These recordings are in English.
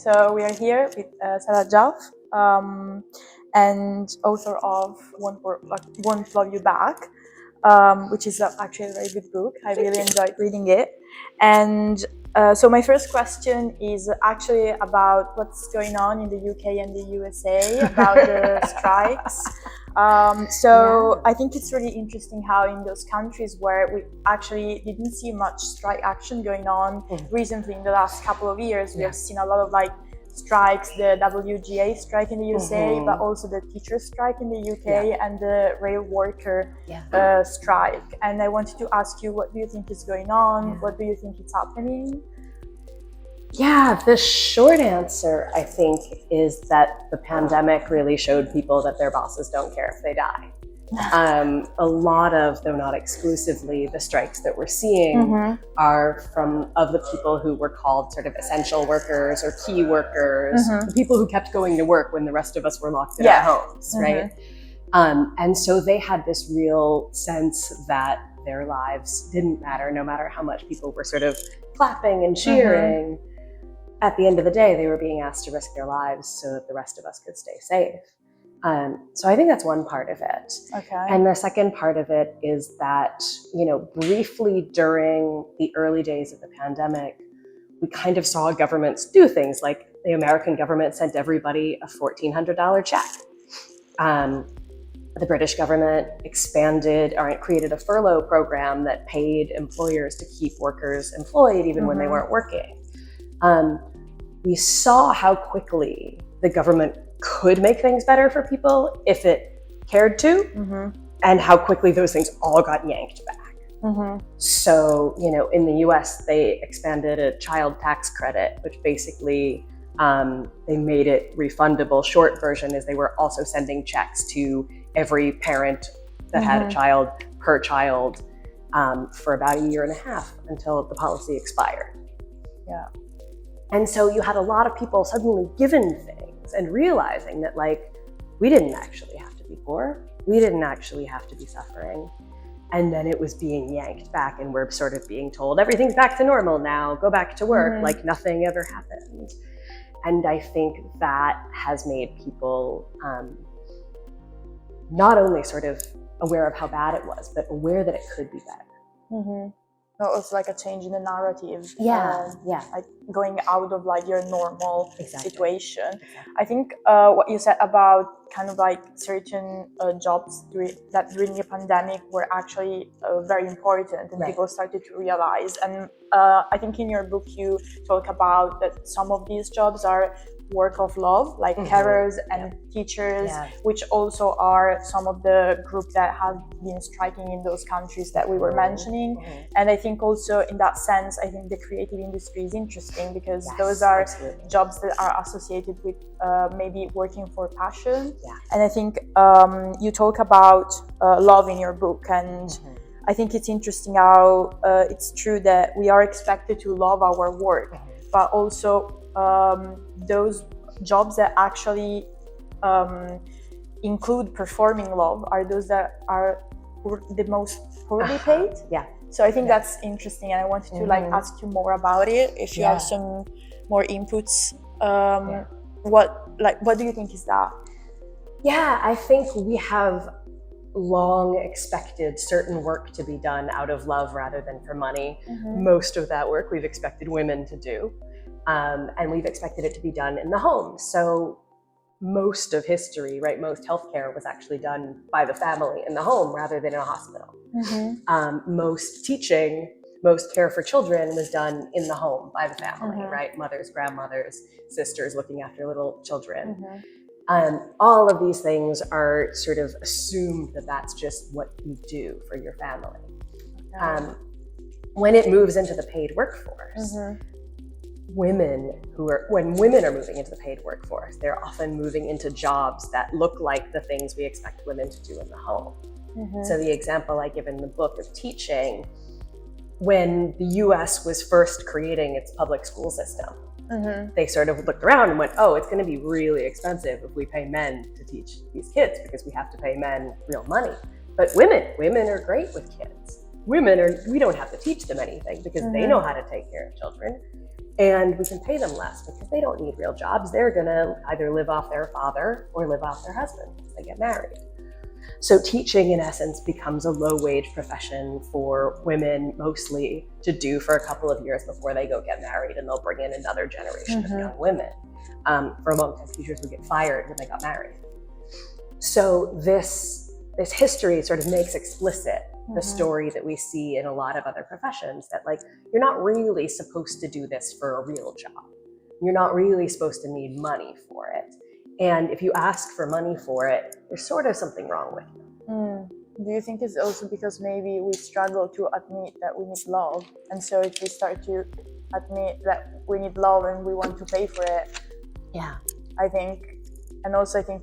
So we are here with Sarah Jaffe, and author of Won't Love You Back, which is actually a very good book. I really enjoyed reading it. And so my first question is actually about what's going on in the UK and the USA about the strikes. I think it's really interesting how in those countries where we actually didn't see much strike action going on recently in the last couple of years, we have seen a lot of strikes, the WGA strike in the USA, but also the teacher strike in the UK and the rail worker strike. And I wanted to ask you, what do you think is going on? What do you think is happening? Yeah, the short answer, I think, is that the pandemic really showed people that their bosses don't care if they die. A lot of, though not exclusively, the strikes that we're seeing are of the people who were called sort of essential workers or key workers, the people who kept going to work when the rest of us were locked in our homes, right? And so they had this real sense that their lives didn't matter, no matter how much people were sort of clapping and cheering. At the end of the day, they were being asked to risk their lives so that the rest of us could stay safe. So I think that's one part of it. Okay. And the second part of it is that, briefly during the early days of the pandemic, we kind of saw governments do things like the American government sent everybody a $1,400 check. The British government expanded or created a furlough program that paid employers to keep workers employed even when they weren't working. We saw how quickly the government could make things better for people if it cared to, and how quickly those things all got yanked back. So, in the US, they expanded a child tax credit, which basically they made it refundable. Short version is they were also sending checks to every parent that had a child per child for about 1.5 years until the policy expired. Yeah. And so you had a lot of people suddenly given things and realizing that we didn't actually have to be poor. We didn't actually have to be suffering. And then it was being yanked back and we're sort of being told everything's back to normal now, go back to work like nothing ever happened. And I think that has made people not only sort of aware of how bad it was, but aware that it could be better. So it was like a change in the narrative. Like going out of your normal situation. I think what you said about kind of certain jobs during the pandemic were actually very important, and people started to realize. And I think in your book you talk about that some of these jobs are work of love, like carers and teachers, which also are some of the groups that have been striking in those countries that we were mentioning. And I think also in that sense, I think the creative industry is interesting because those are jobs that are associated with maybe working for passion. And I think you talk about love in your book, and I think it's interesting how it's true that we are expected to love our work, but also those jobs that actually include performing love are those that are the most poorly paid. So I think that's interesting, and I wanted to ask you more about it. If you have some more inputs, what do you think is that? Yeah, I think we have long expected certain work to be done out of love rather than for money. Most of that work we've expected women to do. And we've expected it to be done in the home. So most of history, most healthcare was actually done by the family in the home rather than in a hospital. Most teaching, most care for children was done in the home by the family, mothers, grandmothers, sisters looking after little children. All of these things are sort of assumed that that's just what you do for your family. When it moves into the paid workforce, when women are moving into the paid workforce, they're often moving into jobs that look like the things we expect women to do in the home. So the example I give in the book of teaching, when the US was first creating its public school system, they sort of looked around and went, oh, it's going to be really expensive if we pay men to teach these kids because we have to pay men real money. But women are great with kids. We don't have to teach them anything because they know how to take care of children. And we can pay them less because they don't need real jobs. They're gonna either live off their father or live off their husband if they get married. So teaching, in essence, becomes a low-wage profession for women mostly to do for a couple of years before they go get married, and they'll bring in another generation of young women. For a long time, teachers would get fired when they got married. So this history sort of makes explicit the story that we see in a lot of other professions, that like, you're not really supposed to do this for a real job. You're not really supposed to need money for it. And if you ask for money for it, there's sort of something wrong with you. Do you think it's also because maybe we struggle to admit that we need love? And so if we start to admit that we need love and we want to pay for it, I think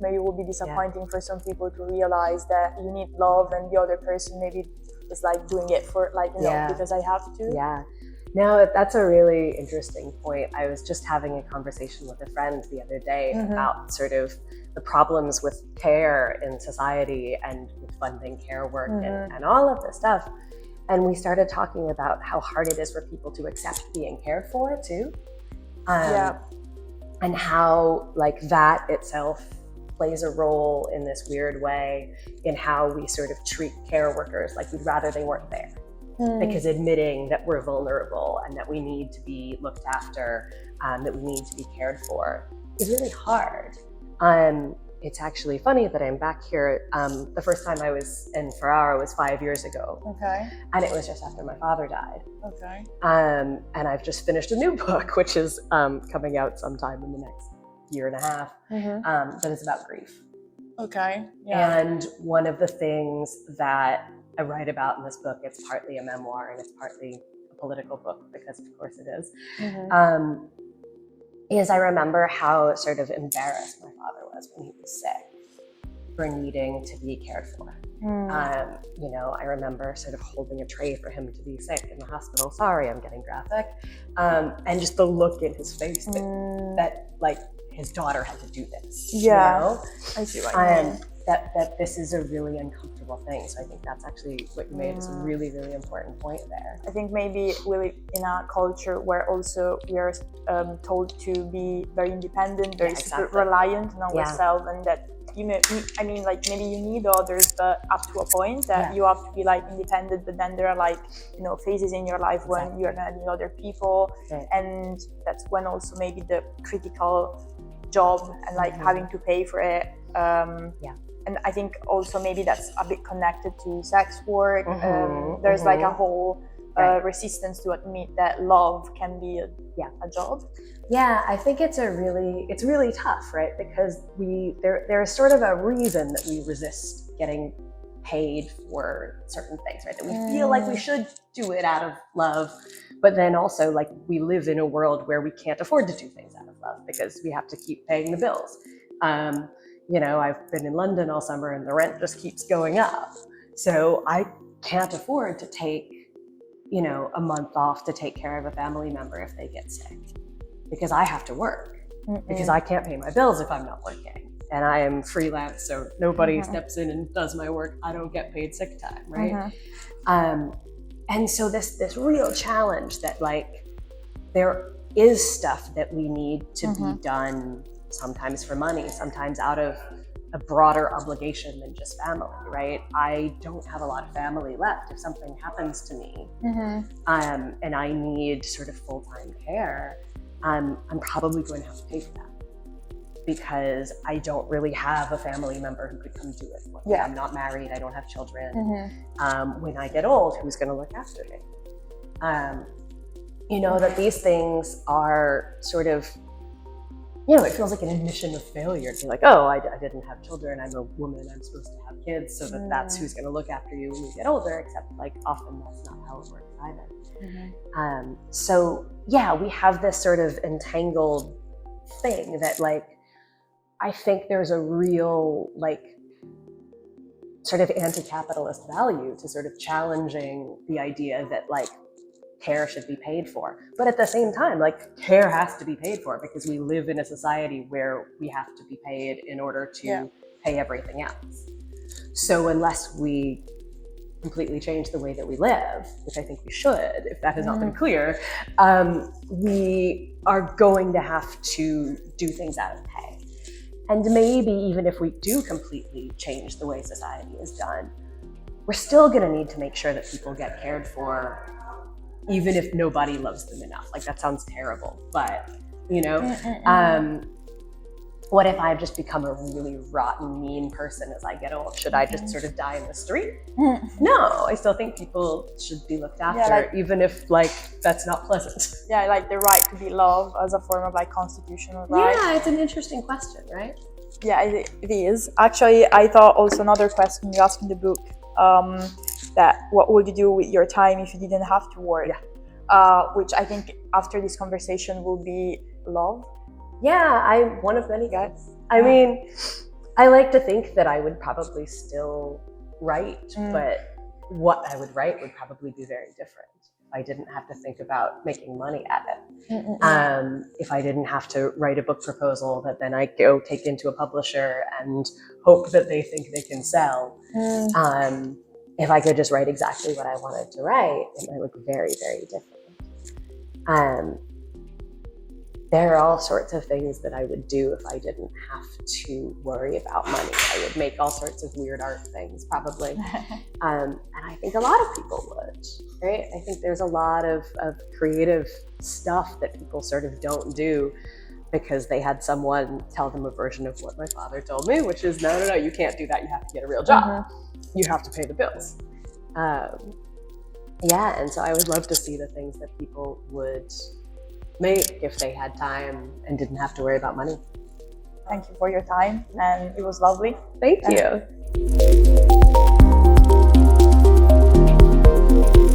maybe it will be disappointing for some people to realize that you need love and the other person maybe is like doing it for like, you know, because I have to. Yeah. No, that's a really interesting point. I was just having a conversation with a friend the other day about sort of the problems with care in society and with funding care work and all of this stuff. And we started talking about how hard it is for people to accept being cared for too. And how like that itself plays a role in this weird way in how we sort of treat care workers. Like we'd rather they weren't there. Because admitting that we're vulnerable and that we need to be looked after, that we need to be cared for is really hard. It's actually funny that I'm back here. The first time I was in Ferrara was 5 years ago. Okay. And it was just after my father died. Okay. And I've just finished a new book, which is coming out sometime in the next year and a half, that is about grief. Okay. Yeah. And one of the things that I write about in this book, it's partly a memoir and it's partly a political book, because of course it is, is I remember how sort of embarrassed my father was when he was sick for needing to be cared for. You know, I remember sort of holding a tray for him to be sick in the hospital. Sorry, I'm getting graphic. And just the look in his face that like his daughter had to do this. Yeah, you know? I see what you mean. That this is a really uncomfortable thing. So I think that's actually what you made is a really, really important point there. I think maybe we live in a culture where also we are told to be very independent, very reliant on ourselves, and that I mean, like maybe you need others, but up to a point that you have to be like independent. But then there are like, you know, phases in your life when you're gonna need other people, and that's when also maybe the critical job and like having to pay for it. And I think also maybe that's a bit connected to sex work. There's like a whole resistance to admit that love can be a job. Yeah, I think it's really tough, right? Because there is sort of a reason that we resist getting paid for certain things, right? That we feel like we should do it out of love, but then also like we live in a world where we can't afford to do things out of love because we have to keep paying the bills. You know, I've been in London all summer and the rent just keeps going up. So I can't afford to take, you know, a month off to take care of a family member if they get sick, because I have to work, because I can't pay my bills if I'm not working. And I am freelance, so nobody steps in and does my work. I don't get paid sick time, right? And so this real challenge that like there is stuff that we need to be done, sometimes for money, sometimes out of a broader obligation than just family, right? I don't have a lot of family left. If something happens to me and I need sort of full-time care, I'm probably going to have to pay for that, because I don't really have a family member who could come do it for me. I'm not married, I don't have children. When I get old, who's going to look after me? You know, that these things are sort of, you know, it feels like an admission of failure to be like, oh, I didn't have children, I'm a woman, I'm supposed to have kids, so that's who's going to look after you when you get older, except like often that's not how it works either. So yeah, we have this sort of entangled thing that like, I think there's a real like sort of anti-capitalist value to sort of challenging the idea that like care should be paid for. But at the same time, like care has to be paid for because we live in a society where we have to be paid in order to pay everything else. So unless we completely change the way that we live, which I think we should, if that has not been clear, we are going to have to do things out of pay. And maybe even if we do completely change the way society is done, we're still going to need to make sure that people get cared for, even if nobody loves them enough. Like, that sounds terrible, but, you know, what if I've just become a really rotten, mean person as I get old? Should I just sort of die in the street? No, I still think people should be looked after, even if, like, that's not pleasant. Yeah, like the right to be loved as a form of, like, constitutional right. Yeah, it's an interesting question, right? Yeah, it is. Actually, I thought also another question you asked in the book, that what would you do with your time if you didn't have to work? Yeah. Which I think after this conversation will be love. Yeah, I'm one of many guys. I mean, I like to think that I would probably still write, but what I would write would probably be very different. If I didn't have to think about making money at it. If I didn't have to write a book proposal that then I go take into a publisher and hope that they think they can sell. If I could just write exactly what I wanted to write, it might look very, very different. There are all sorts of things that I would do if I didn't have to worry about money. I would make all sorts of weird art things, probably. And I think a lot of people would, right? I think there's a lot of creative stuff that people sort of don't do because they had someone tell them a version of what my father told me, which is, no, you can't do that. You have to get a real job. You have to pay the bills. Yeah, and so I would love to see the things that people would make if they had time and didn't have to worry about money. Thank you for your time, and it was lovely. Thank you.